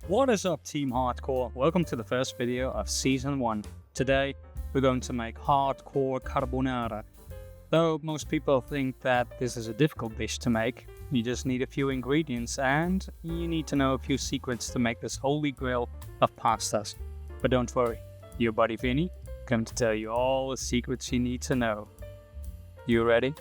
What is up, Team Hardcore? Welcome to the first video of Season 1. Today, we're going to make Hardcore Carbonara. Though most people think that this is a difficult dish to make, you just need a few ingredients and you need to know a few secrets to make this Holy Grail of pastas. But don't worry, your buddy Vinny going to tell you all the secrets you need to know. You ready?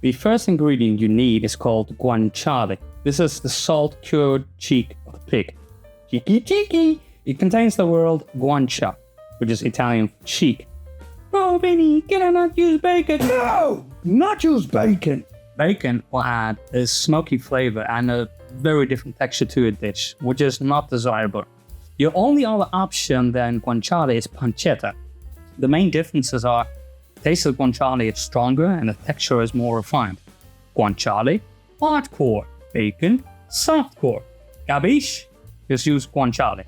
The first ingredient you need is called guanciale. This is the salt-cured cheek of the pig. Cheeky! It contains the word guancia, which is Italian for cheek. Oh, Vinny, can I not use bacon? No! Not use bacon! Bacon will add a smoky flavor and a very different texture to a dish, which is not desirable. Your only other option than guanciale is pancetta. The main differences are taste of guanciale is stronger and the texture is more refined. Guanciale, hardcore. Bacon, softcore. Capiche? Just use guanciale.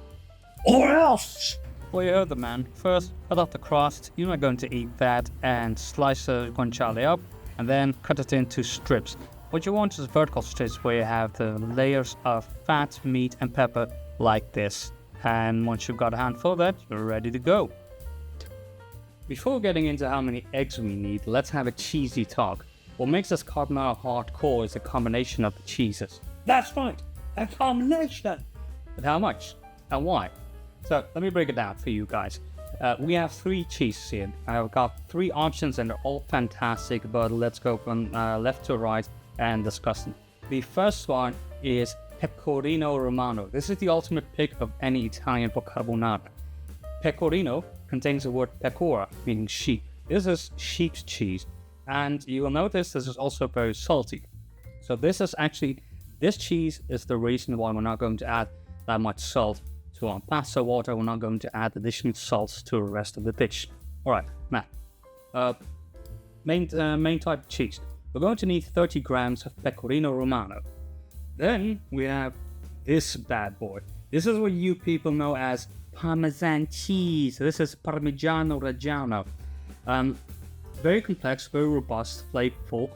Or else! Well, you heard the man. First, cut off the crust. You're not going to eat that, and slice the guanciale up, and then cut it into strips. What you want is vertical strips where you have the layers of fat, meat, and pepper like this. And once you've got a handful of that, you're ready to go. Before getting into how many eggs we need, let's have a cheesy talk. What makes this carbonara hardcore is a combination of the cheeses. That's right, a combination. But how much? And why? So let me break it down for you guys. We have 3 cheeses here. I've got 3 options and they're all fantastic, but let's go from left to right and discuss them. The first one is Pecorino Romano. This is the ultimate pick of any Italian for carbonara. Pecorino contains the word pecora, meaning sheep. This is sheep's cheese, and you will notice this is also very salty. So this cheese is the reason why we're not going to add that much salt to our pasta water. We're not going to add additional salts to the rest of the dish. Alright, now, main type of cheese. We're going to need 30 grams of Pecorino Romano. Then we have this bad boy. This is what you people know as Parmesan cheese. This is Parmigiano Reggiano. Very complex, very robust, flavorful,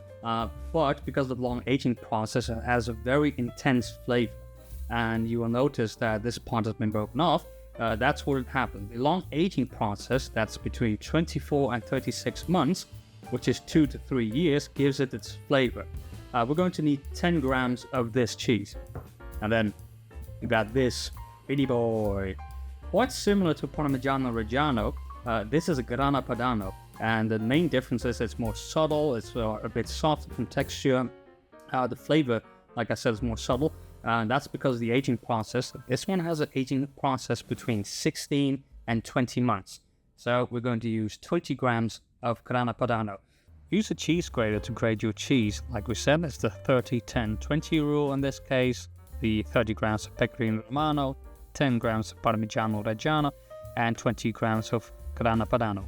but because of the long aging process, it has a very intense flavor. And you will notice that this part has been broken off. That's what happened. The long aging process, that's between 24 and 36 months, which is 2 to 3 years, gives it its flavor. We're going to need 10 grams of this cheese. And then you got this bitty boy. Quite similar to Parmigiano Reggiano, this is a Grana Padano, and the main difference is it's more subtle, it's a bit softer in texture. The flavor, like I said, is more subtle, and that's because of the aging process. This one has an aging process between 16 and 20 months. So we're going to use 20 grams of Grana Padano. Use a cheese grater to grate your cheese. Like we said, it's the 30-10-20 rule in this case. The 30 grams of Pecorino Romano, 10 grams of Parmigiano Reggiano, and 20 grams of Grana Padano.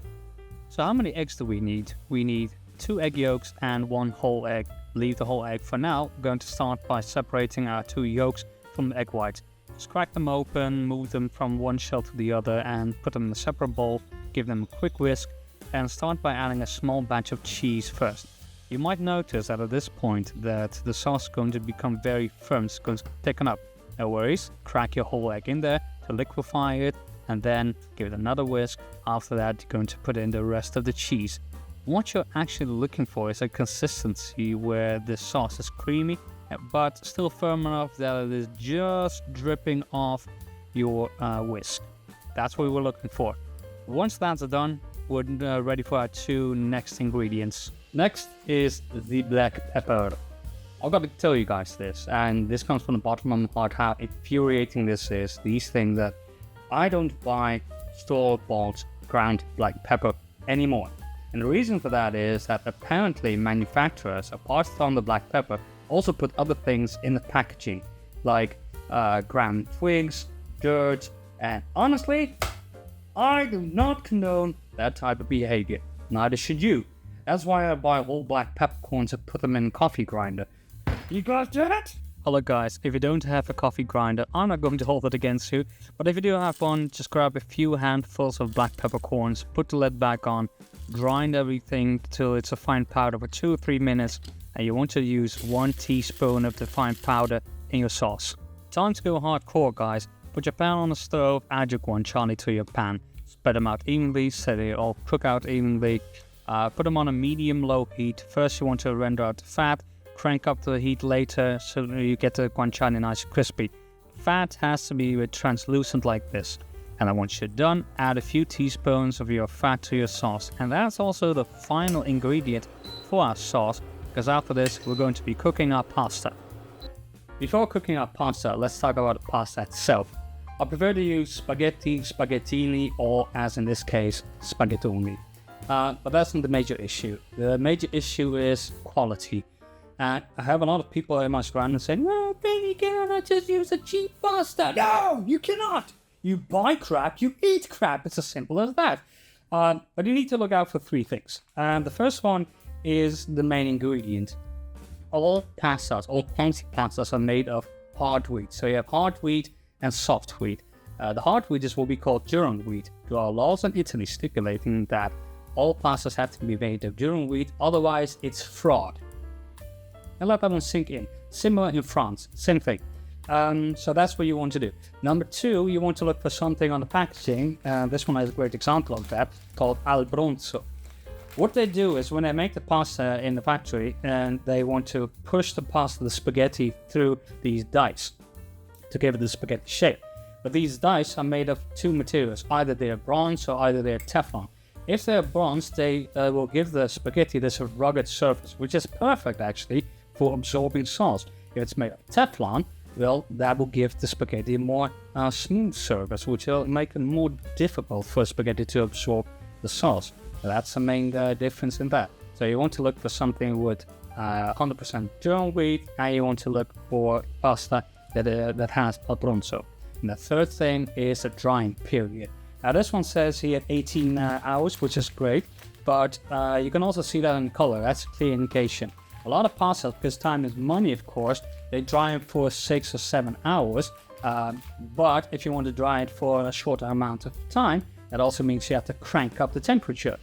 So how many eggs do we need? We need 2 egg yolks and 1 whole egg. Leave the whole egg for now. We're going to start by separating our 2 yolks from the egg whites. Just crack them open, move them from one shell to the other, and put them in a separate bowl. Give them a quick whisk, and start by adding a small batch of cheese first. You might notice that at this point that the sauce is going to become very firm. It's going to thicken up. No worries, crack your whole egg in there to liquefy it, and then give it another whisk. After that, you're going to put in the rest of the cheese. What you're actually looking for is a consistency where the sauce is creamy, but still firm enough that it is just dripping off your whisk. That's what we're looking for. Once that's done, we're ready for our 2 next ingredients. Next is the black pepper. I've got to tell you guys this, and this comes from the bottom of my heart, how infuriating this is. These things that I don't buy store-bought ground black pepper anymore. And the reason for that is that apparently manufacturers, apart from the black pepper, also put other things in the packaging, like ground twigs, dirt, and honestly, I do not condone that type of behavior. Neither should you. That's why I buy whole black peppercorns and put them in a coffee grinder. You guys do it? Hello guys, if you don't have a coffee grinder, I'm not going to hold it against you, but if you do have one, just grab a few handfuls of black peppercorns, put the lid back on, grind everything till it's a fine powder for 2 or 3 minutes, and you want to use 1 teaspoon of the fine powder in your sauce. Time to go hardcore, guys. Put your pan on the stove, add your guanciale to your pan. Spread them out evenly so they all cook out evenly. Put them on a medium-low heat. First you want to render out the fat. Crank up the heat later so you get the guanciale nice and crispy. Fat has to be translucent like this. And then once you're done, add a few teaspoons of your fat to your sauce. And that's also the final ingredient for our sauce, because after this we're going to be cooking our pasta. Before cooking our pasta, let's talk about the pasta itself. I prefer to use spaghetti, spaghettini, or as in this case, spaghettoni. But that's not the major issue. The major issue is quality. And I have a lot of people in my surroundings saying, "Well, baby, can I just use a cheap pasta?" No, you cannot. You buy crap, you eat crap. It's as simple as that. But you need to look out for 3 things. And the first one is the main ingredient. All pastas, all fancy pastas are made of hard wheat. So you have hard wheat and soft wheat. The hard wheat is what we call durum wheat. There are laws in Italy stipulating that all pastas have to be made of durum wheat, otherwise it's fraud. And let that one sink in. Similar in France, same thing. So that's what you want to do. Number 2, you want to look for something on the packaging. This one has a great example of that, called al bronzo. What they do is when they make the pasta in the factory and they want to push the spaghetti through these dice to give it the spaghetti shape. But these dice are made of 2 materials. Either they're bronze or either they're Teflon. If they're bronze, they will give the spaghetti this rugged surface, which is perfect actually for absorbing sauce. If it's made of Teflon, well, that will give the spaghetti a more smooth surface, which will make it more difficult for spaghetti to absorb the sauce. That's the main difference in that. So you want to look for something with 100% durum wheat, and you want to look for pasta that has al bronzo. And the third thing is a drying period. Now this one says here 18 hours, which is great, but you can also see that in color. That's a clear indication. A lot of pastas, because time is money, of course, they dry them for 6 or 7 hours. But if you want to dry it for a shorter amount of time, that also means you have to crank up the temperature.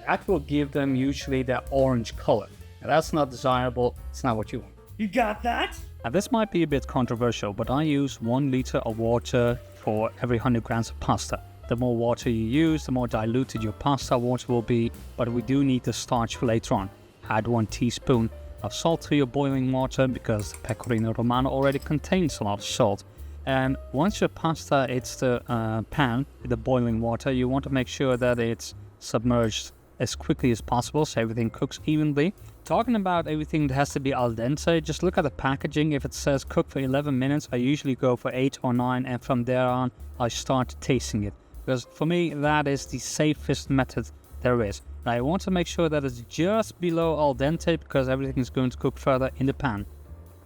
That will give them usually their orange color. Now, that's not desirable. It's not what you want. You got that? Now this might be a bit controversial, but I use 1 liter of water for every 100 grams of pasta. The more water you use, the more diluted your pasta water will be, but we do need the starch for later on. Add 1 teaspoon of salt to your boiling water because the Pecorino Romano already contains a lot of salt. And once your pasta hits the pan, the boiling water, you want to make sure that it's submerged as quickly as possible so everything cooks evenly. Talking about everything that has to be al dente, just look at the packaging. If it says cook for 11 minutes, I usually go for 8 or 9, and from there on I start tasting it. Because for me, that is the safest method there is. Now, I want to make sure that it's just below al dente because everything is going to cook further in the pan.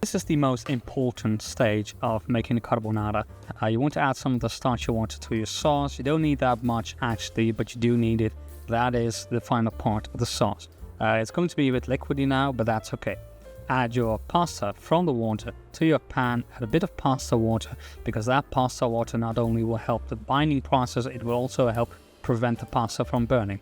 This is the most important stage of making the carbonara. You want to add some of the starch you want to your sauce. You don't need that much actually, but you do need it. That is the final part of the sauce. It's going to be a bit liquidy now, but that's okay. Add your pasta from the water to your pan, add a bit of pasta water, because that pasta water not only will help the binding process, it will also help prevent the pasta from burning.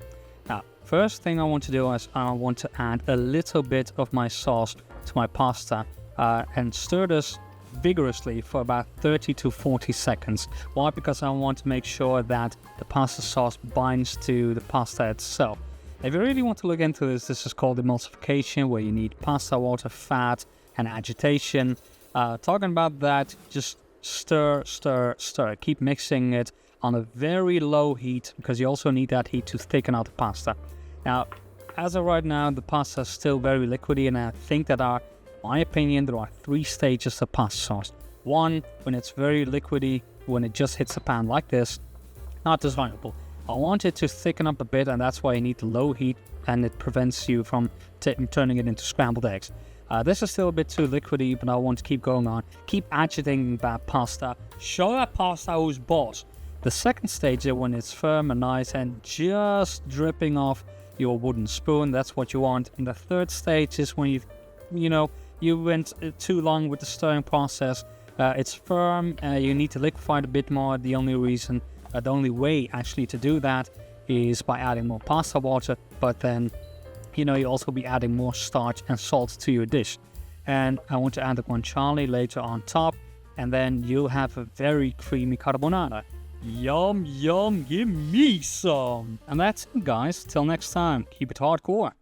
Now, first thing I want to do is I want to add a little bit of my sauce to my pasta and stir this vigorously for about 30 to 40 seconds. Why? Because I want to make sure that the pasta sauce binds to the pasta itself. If you really want to look into this, this is called emulsification, where you need pasta water, fat, and agitation. Talking about that, just stir, stir, stir. Keep mixing it on a very low heat, because you also need that heat to thicken out the pasta. Now, as of right now, the pasta is still very liquidy, and I think that in my opinion, there are 3 stages of pasta sauce. 1, when it's very liquidy, when it just hits the pan like this, not desirable. I want it to thicken up a bit, and that's why you need the low heat, and it prevents you from turning it into scrambled eggs. This is still a bit too liquidy, but I want to keep going on. Keep agitating that pasta. Show that pasta who's boss. The second stage is when it's firm and nice and just dripping off your wooden spoon. That's what you want. And the third stage is when you went too long with the stirring process. It's firm. You need to liquefy it a bit more. The only way actually to do that is by adding more pasta water, but then you'll also be adding more starch and salt to your dish. And I want to add the guanciale later on top, and then you'll have a very creamy carbonara. Yum, yum, give me some. And that's it, guys. Till next time, keep it hardcore.